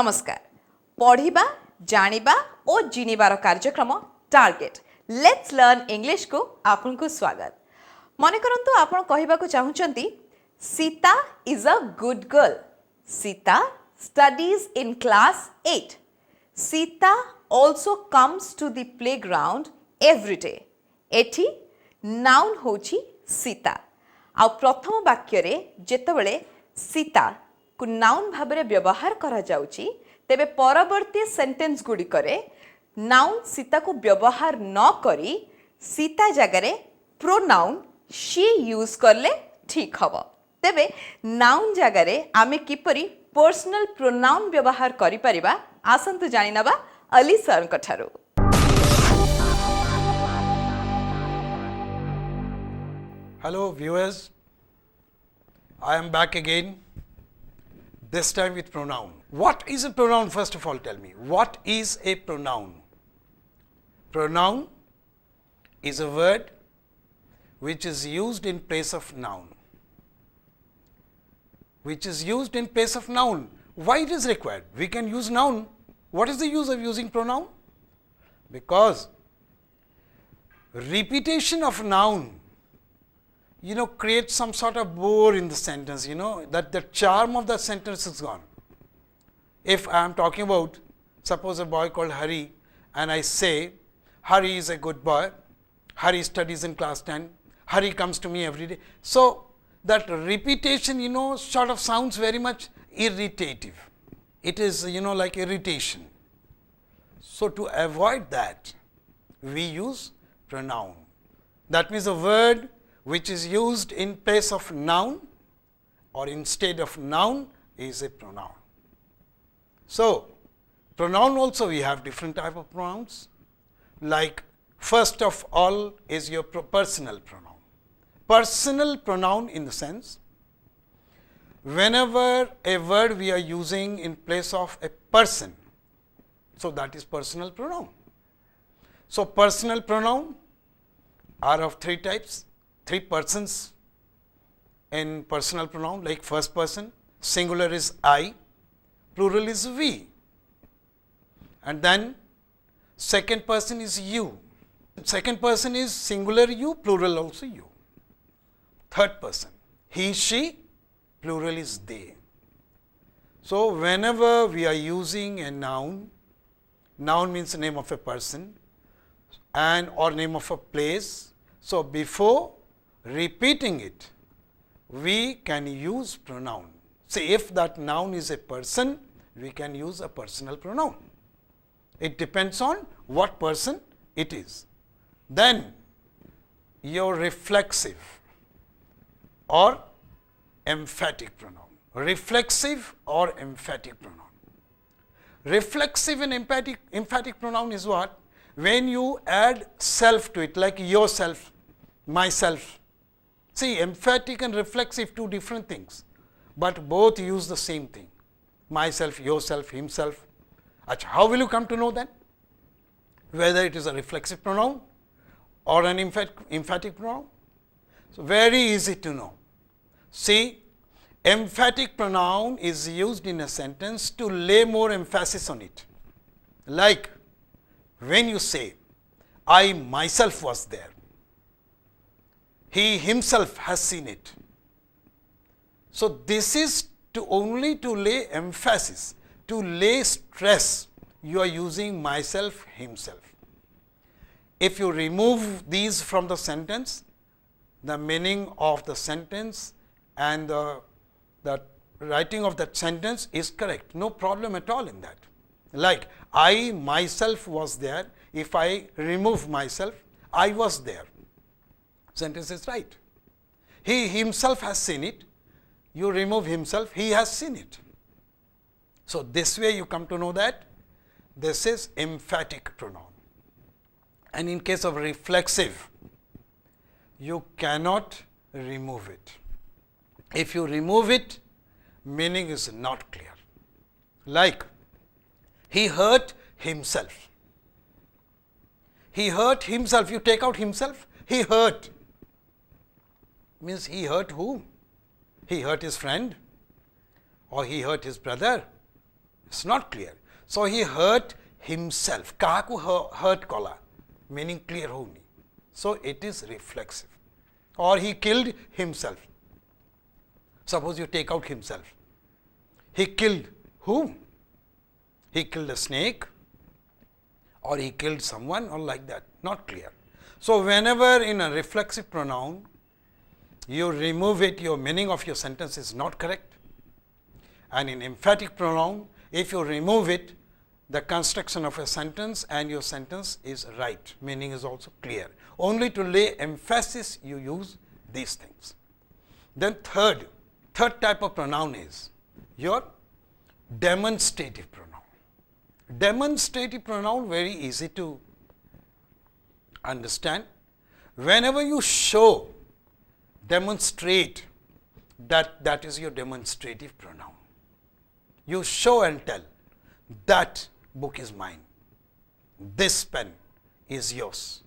नमस्कार पढ़िबा जानिबा और जिनिबार कार्यक्रम टार्गेट लेट्स लर्न इंग्लिश को आपन को स्वागत। मन करंतु आपन कहिबा को चाहुचंती Sita is a good girl. Sita studies in class 8. Sita also comes to the playground every day. एठी नाउन होची सीता। आ प्रथम वाक्य रे जेतबेले सीता को नाउन भाबरे व्यवहार करा जाउची तेबे परवर्ती सेंटेंस गुडी करे नाउन सीता को व्यवहार न करी सीता जगह प्रोनाउन शी यूज करले ठीक हबो। तेबे नाउन जगह आमे किपरि पर्सनल प्रोनाउन व्यवहार करि परिबा आसंतु जानि नबा अली सर कठारु। Hello viewers, I am back again, this time with pronoun. What is a pronoun? First of all, tell me, what is a pronoun? Pronoun is a word which is used in place of noun. Which is used in place of noun. Why it is required? We can use noun. What is the use of using pronoun? Because repetition of noun creates some sort of bore in the sentence, that the charm of the sentence is gone. If I am talking about, suppose a boy called Hari, and I say, Hari is a good boy, Hari studies in class 10, Hari comes to me every day. So, that repetition, sort of sounds very much irritative. It is, like irritation. So, to avoid that, we use pronoun. That means a word which is used in place of noun or instead of noun is a pronoun. So, pronoun also we have different type of pronouns, like first of all is your personal pronoun. Personal pronoun in the sense, whenever a word we are using in place of a person, so that is personal pronoun. So, personal pronoun are of three types. Three persons in personal pronoun, like first person, singular is I, plural is we, and then second person is you. Second person is singular you, plural also you. Third person, he, she, plural is they. So, whenever we are using a noun, noun means the name of a person and or name of a place. So, before repeating it, we can use pronoun. Say if that noun is a person, we can use a personal pronoun. It depends on what person it is. Then your reflexive or emphatic pronoun. Reflexive or emphatic pronoun. Reflexive and emphatic pronoun is what? When you add self to it, like yourself, myself. See, emphatic and reflexive, two different things, but both use the same thing. Myself, yourself, himself. Achha, how will you come to know that? Whether it is a reflexive pronoun or an emphatic pronoun? So, very easy to know. See, emphatic pronoun is used in a sentence to lay more emphasis on it. Like when you say, I myself was there. He himself has seen it. So, this is only to lay emphasis, to lay stress. You are using myself, himself. If you remove these from the sentence, the meaning of the sentence and the writing of that sentence is correct. No problem at all in that. Like, I myself was there. If I remove myself, I was there. Sentence is right. He himself has seen it. You remove himself, he has seen it. So, this way you come to know that this is emphatic pronoun. And in case of reflexive, you cannot remove it. If you remove it, meaning is not clear. Like, he hurt himself. He hurt himself. You take out himself, he hurt. Means he hurt whom? He hurt his friend or he hurt his brother. It's not clear. So he hurt himself. Kahaku hurt kola, meaning clear houni. So it is reflexive. Or he killed himself. Suppose you take out himself. He killed whom? He killed a snake, or he killed someone, or like that. Not clear. So whenever in a reflexive pronoun you remove it, your meaning of your sentence is not correct. And in emphatic pronoun, if you remove it, the construction of a sentence and your sentence is right, meaning is also clear. Only to lay emphasis you use these things. Then third type of pronoun is your demonstrative pronoun. Demonstrative pronoun, very easy to understand. Whenever you show, demonstrate, that is your demonstrative pronoun. You show and tell, that book is mine, this pen is yours.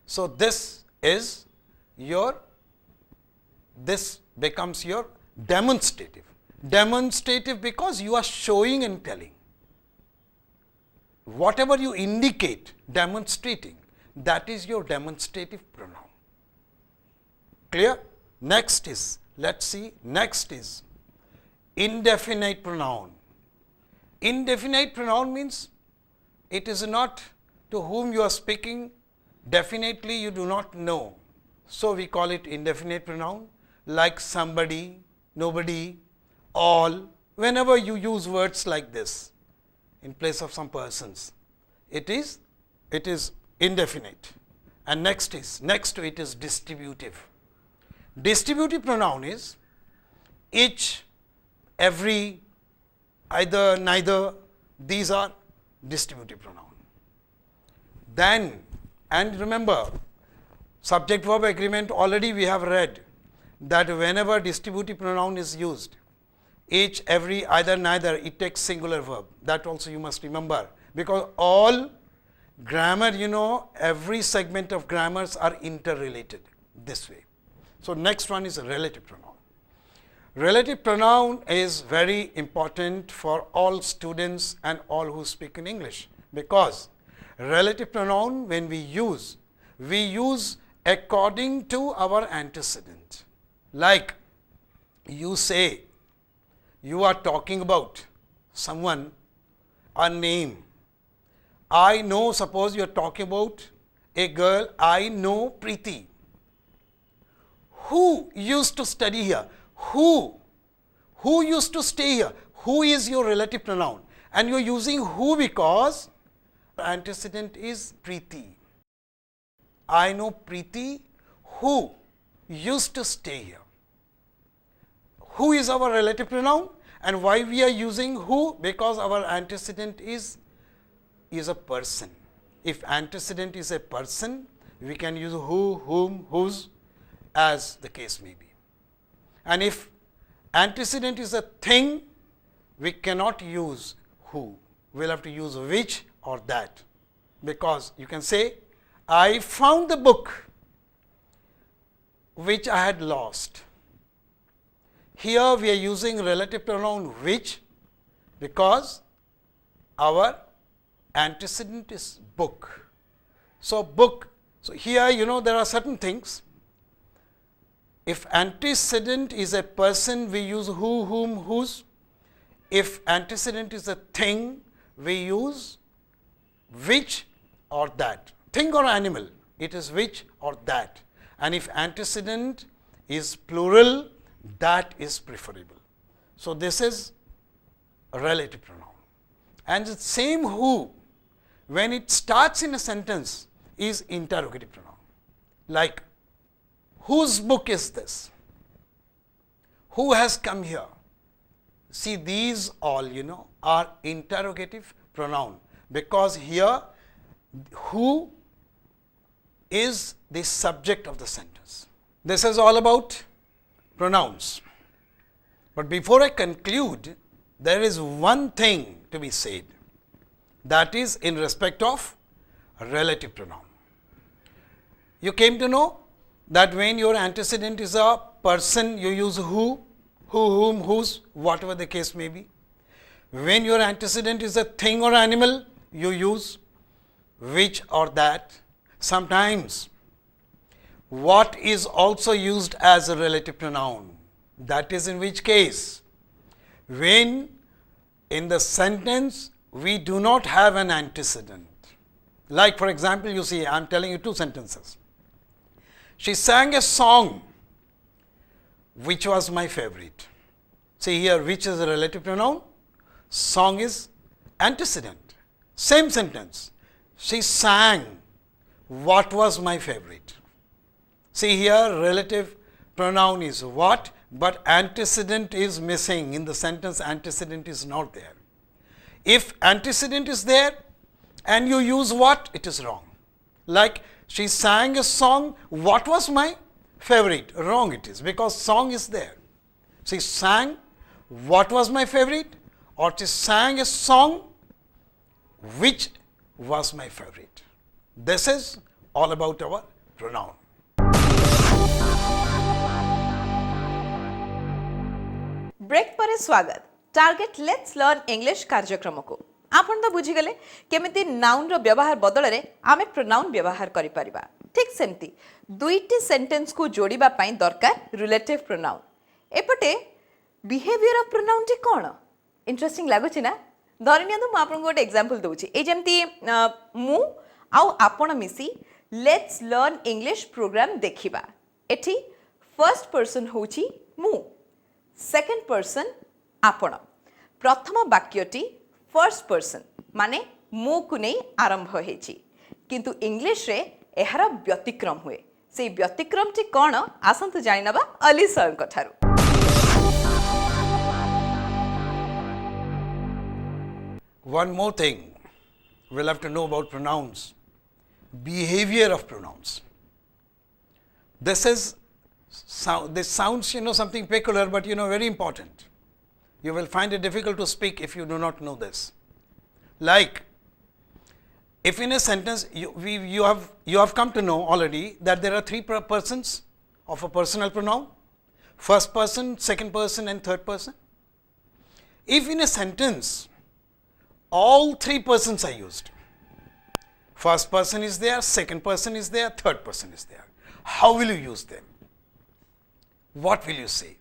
So this becomes your demonstrative. Demonstrative because you are showing and telling. Whatever you indicate, demonstrating, that is your demonstrative pronoun. Clear? Next is, let's see, next is indefinite pronoun. Indefinite pronoun means it is not to whom you are speaking, definitely you do not know. So we call it indefinite pronoun, like somebody, nobody, all. Whenever you use words like this in place of some persons, it is indefinite. And next to it is distributive. Distributive pronoun is each, every, either, neither. These are distributive pronoun. Then, and remember, subject verb agreement, already we have read that whenever distributive pronoun is used, each, every, either, neither, it takes singular verb. That also you must remember, because all grammar, every segment of grammars are interrelated this way. So next one is relative pronoun. Relative pronoun is very important for all students and all who speak in English, because relative pronoun, when we use according to our antecedent. Like you say, you are talking about someone, a name. I know, suppose you are talking about a girl, I know Preeti. Who used to study here? Who used to stay here? Who is your relative pronoun? And you are using who because antecedent is Preeti. I know Preeti who used to stay here. Who is our relative pronoun? And why we are using who? Because our antecedent is a person. If antecedent is a person, we can use who, whom, whose, as the case may be. And if antecedent is a thing, we cannot use who. We will have to use which or that, because you can say, I found the book which I had lost. Here we are using relative pronoun which, because our antecedent is book. So book, so here there are certain things. If antecedent is a person, we use who, whom, whose. If antecedent is a thing, we use which or that. Thing or animal, it is which or that. And if antecedent is plural, that is preferable. So this is a relative pronoun. And the same who, when it starts in a sentence, is interrogative pronoun. Like, whose book is this? Who has come here? See, these all, are interrogative pronoun, because here who is the subject of the sentence. This is all about pronouns. But before I conclude, there is one thing to be said, that is in respect of relative pronoun. You came to know that when your antecedent is a person, you use who, whom, whose, whatever the case may be. When your antecedent is a thing or animal, you use which or that. Sometimes what is also used as a relative pronoun. That is in which case, when in the sentence we do not have an antecedent. Like for example, you see, I am telling you two sentences. She sang a song which was my favorite. See here, which is a relative pronoun, song is antecedent. Same sentence. She sang what was my favorite. See here, relative pronoun is what, but antecedent is missing. In the sentence, antecedent is not there. If antecedent is there and you use what, it is wrong. Like she sang a song, what was my favorite? Wrong it is, because song is there. She sang what was my favorite, or she sang a song which was my favorite. This is all about our pronoun. Break पर स्वागत target let's learn English कार्यक्रम को आपण तो बुझीगले केमिति noun रो व्यवहार बदल रे आमे प्रोनाउन व्यवहार करि परिबा ठीक सेमती दुईटी सेंटेंस को जोड़ीबा पई दरकार रिलेटिव प्रोनाउन एपटे बिहेवियर ऑफ प्रोनाउन टी कोन इंटरेस्टिंग लागो छी ना धरनिया तो म आपन गोटे एग्जांपल दोउची ए जेमती मु आउ आपण मिसी लेट्स लर्न इंग्लिश प्रोग्राम देखिबा एठी फर्स्ट पर्सन होची मु सेकेंड पर्सन आपण प्रथम वाक्यटी फर्स्ट पर्सन माने मु को नहीं आरंभ होइछि किंतु इंग्लिश रे एहार व्यतिक्रम हुए से व्यतिक्रम टी कोन आसंतु जानिनबा अली सर कथारु One more thing we'll have to know about pronouns. Behavior of pronouns. This sounds, something peculiar, but very important. You will find it difficult to speak if you do not know this. Like, if in a sentence you have come to know already that there are three persons of a personal pronoun: first person, second person, and third person. If in a sentence all three persons are used, first person is there, second person is there, third person is there, how will you use them? What will you say?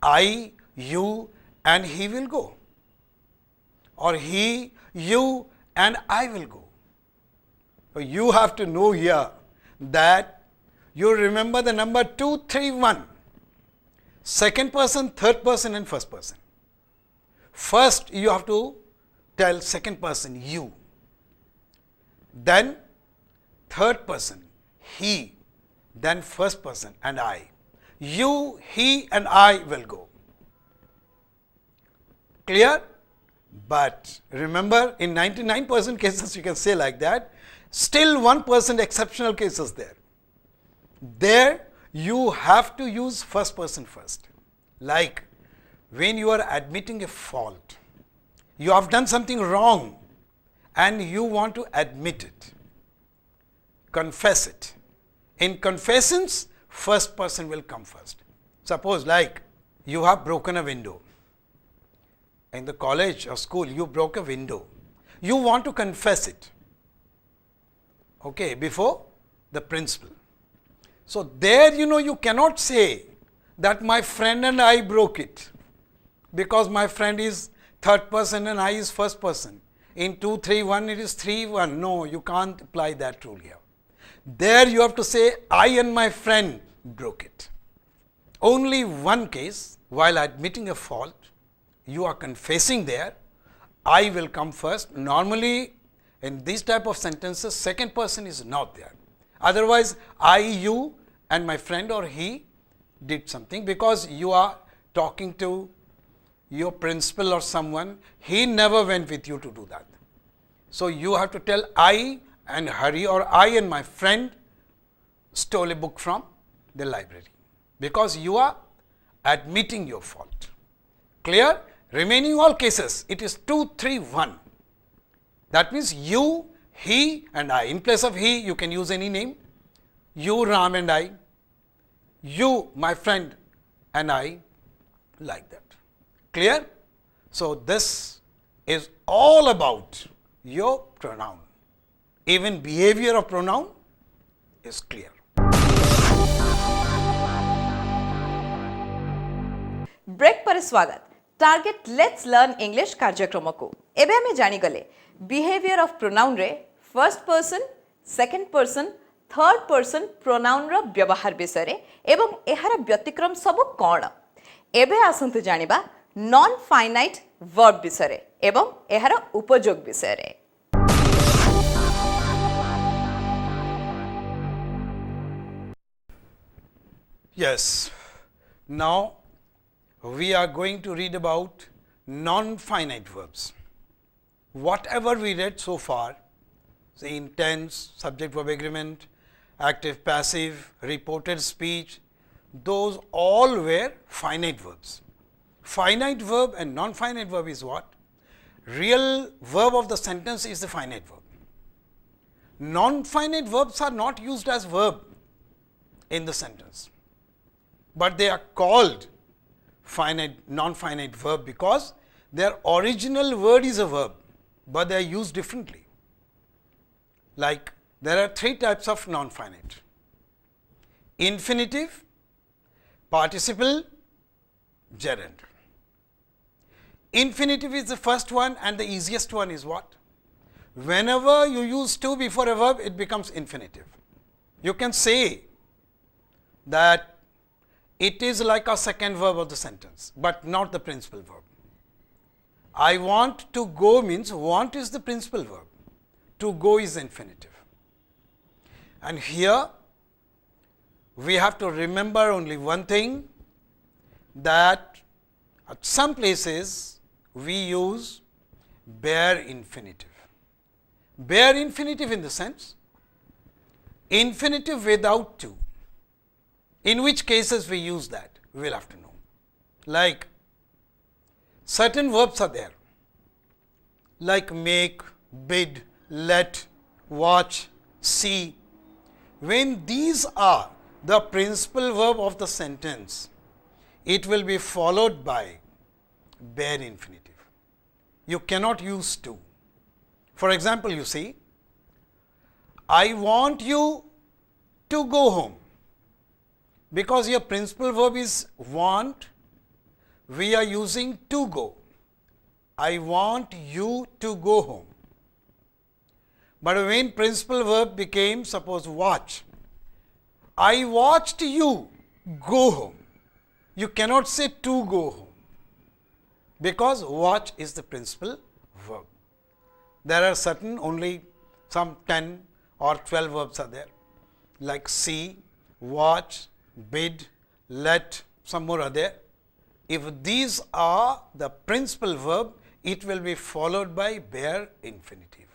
I, you, and he will go. Or he, you, and I will go. You have to know here that you remember the number 2, 3, 1. Second person, third person, and first person. First, you have to tell second person, you. Then, third person, he. Then, first person, and I. You, he, and I will go. Clear? But remember, in 99% cases you can say like that. Still 1% exceptional cases there. There you have to use first person first. Like when you are admitting a fault, you have done something wrong and you want to admit it, confess it. In confessions, first person will come first. Suppose like you have broken a window. In the college or school, you broke a window. You want to confess it, okay, before the principal. So there, you cannot say that my friend and I broke it, because my friend is third person and I is first person. In 2, 3, 1, it is 3, 1. No, you can't apply that rule here. There you have to say, I and my friend broke it. Only one case, while admitting a fault, you are confessing there, I will come first. Normally, in these type of sentences, second person is not there. Otherwise, I, you, and my friend or he did something, because you are talking to your principal or someone, he never went with you to do that. So you have to tell I and Hari, or I and my friend stole a book from the library, because you are admitting your fault. Clear? Remaining all cases, it is 2, 3, 1. That means you, he, and I. In place of he, you can use any name. You, Ram, and I. You, my friend, and I. Like that. Clear? So, this is all about your pronoun. Even behavior of pronoun is clear. Break पर स्वागत target let's learn English कार्यक्रम को एबे हमें जानी गले behaviour of pronoun रे first person second person third person pronoun रो व्यवहार विषय रे एवं एहार व्यतिक्रम सब कोन एबे आसंतु जानिबा नॉन फाइनाइट वर्ब विषय रे एवं एहार उपयोग विषय रे Yes. Now we are going to read about non-finite verbs. Whatever we read so far, say in tense, subject verb agreement, active passive, reported speech, those all were finite verbs. Finite verb and non-finite verb is what? Real verb of the sentence is the finite verb. Non-finite verbs are not used as verb in the sentence, but they are called finite, non-finite verb because their original word is a verb, but they are used differently. Like there are three types of non-finite: infinitive, participle, gerund. Infinitive is the first one and the easiest one is what? Whenever you use to before a verb, it becomes infinitive. You can say that it is like a second verb of the sentence, but not the principal verb. I want to go means want is the principal verb, to go is infinitive. And here we have to remember only one thing, that at some places we use bare infinitive. Bare infinitive in the sense, infinitive without to. In which cases we use that, we will have to know. Like certain verbs are there, like make, bid, let, watch, see. When these are the principal verb of the sentence, it will be followed by bare infinitive. You cannot use to. For example, you see, I want you to go home. Because your principal verb is want, we are using to go. I want you to go home. But when principal verb became, suppose watch, I watched you go home. You cannot say to go home, because watch is the principal verb. There are certain only some 10 or 12 verbs are there, like see, watch, bid, let, some more are there. If these are the principal verb, it will be followed by bare infinitive.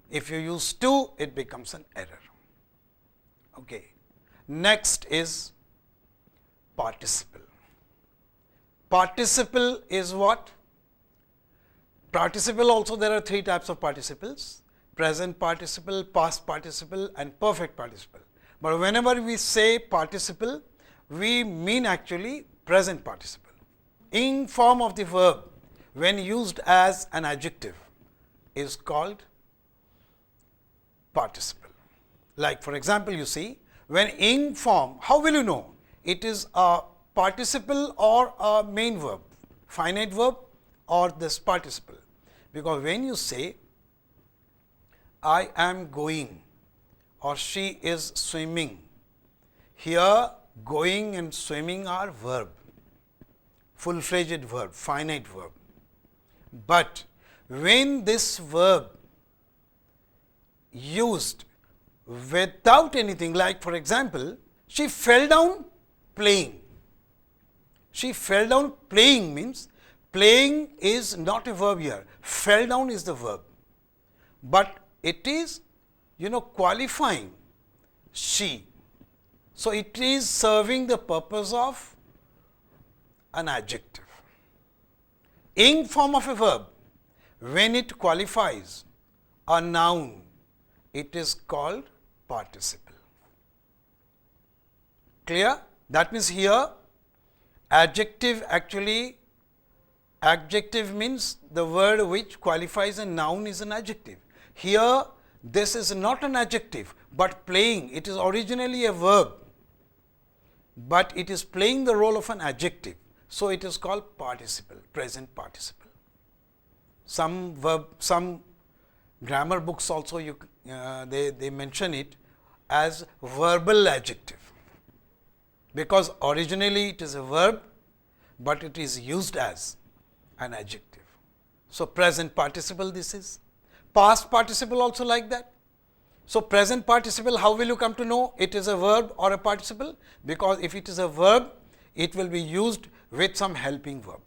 If you use to, it becomes an error. Okay. Next is participle. Participle is what? Participle also there are three types of participles: present participle, past participle and perfect participle. But whenever we say participle, we mean actually present participle. In form of the verb, when used as an adjective, is called participle. Like for example, you see, when in form, how will you know it is a participle or a main verb, finite verb or this participle? Because when you say, I am going, or she is swimming, here going and swimming are verb, full-fledged verb, finite verb. But when this verb used without anything, like for example, she fell down playing. She fell down playing means playing is not a verb here, fell down is the verb, but it is qualifying she. So, it is serving the purpose of an adjective. In form of a verb, when it qualifies a noun, it is called participle. Clear? That means here adjective actually Adjective means the word which qualifies a noun is an adjective. Here, this is not an adjective, but playing. It is originally a verb, but it is playing the role of an adjective. So, it is called participle, present participle. Some grammar books also they mention it as verbal adjective, because originally it is a verb, but it is used as an adjective. So, present participle this is. Past participle also like that. So, present participle, how will you come to know it is a verb or a participle? Because if it is a verb, it will be used with some helping verb.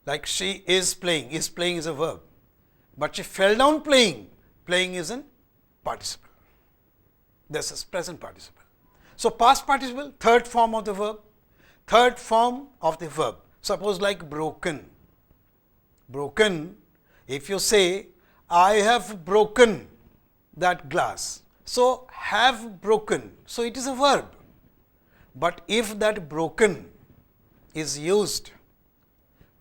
Like she is playing is a verb, but she fell down playing is an participle. This is present participle. So, past participle, third form of the verb. Third form of the verb, suppose like broken. Broken, if you say, I have broken that glass. So, have broken. So, it is a verb. But if that broken is used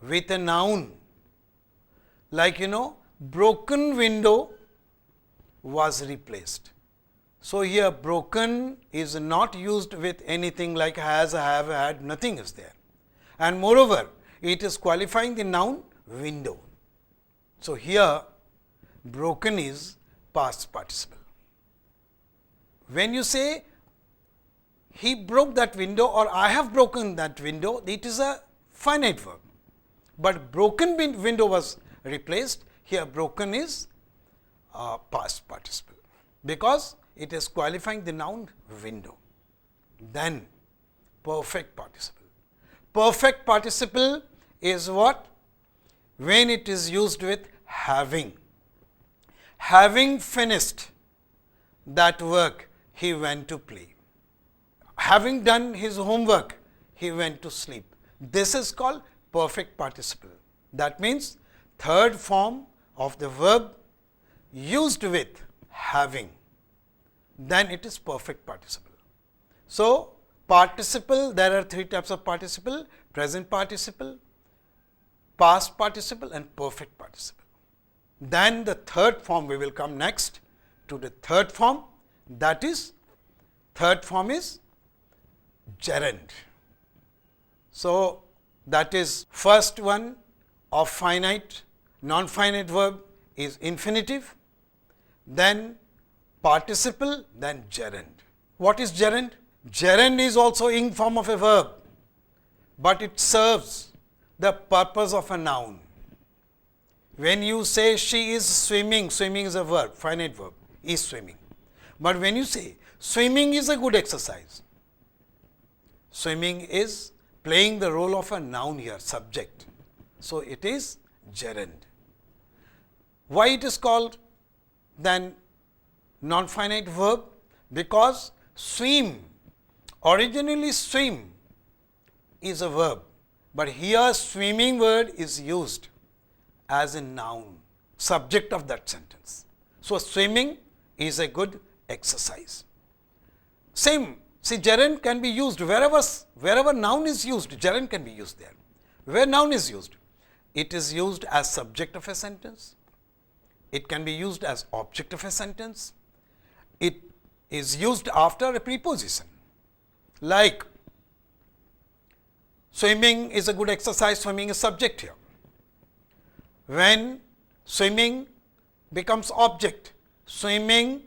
with a noun, like broken window was replaced. So, here broken is not used with anything like has, have, had, nothing is there. And moreover, it is qualifying the noun window. So, here broken is past participle. When you say he broke that window or I have broken that window, it is a finite verb. But broken window was replaced, here broken is past participle, because it is qualifying the noun window. Then perfect participle. Perfect participle is what? When it is used with having. Having finished that work, he went to play. Having done his homework, he went to sleep. This is called perfect participle. That means third form of the verb used with having. Then it is perfect participle. So, participle, there are three types of participle: present participle, past participle and perfect participle. Then the third form, we will come next to the third form, that is, third form is gerund. So, that is first one of finite, non-finite verb is infinitive, then participle, then gerund. What is gerund? Gerund is also in form of a verb, but it serves the purpose of a noun. When you say she is swimming, swimming is a verb, finite verb, is swimming. But when you say swimming is a good exercise, swimming is playing the role of a noun here, subject. So, it is gerund. Why it is called then non-finite verb? Because swim, originally swim is a verb, but here swimming word is used as a noun, subject of that sentence. So, swimming is a good exercise. Same, see, gerund can be used wherever noun is used, gerund can be used there. Where noun is used, it is used as subject of a sentence, it can be used as object of a sentence, it is used after a preposition. Like swimming is a good exercise, swimming is subject here. When swimming becomes object, swimming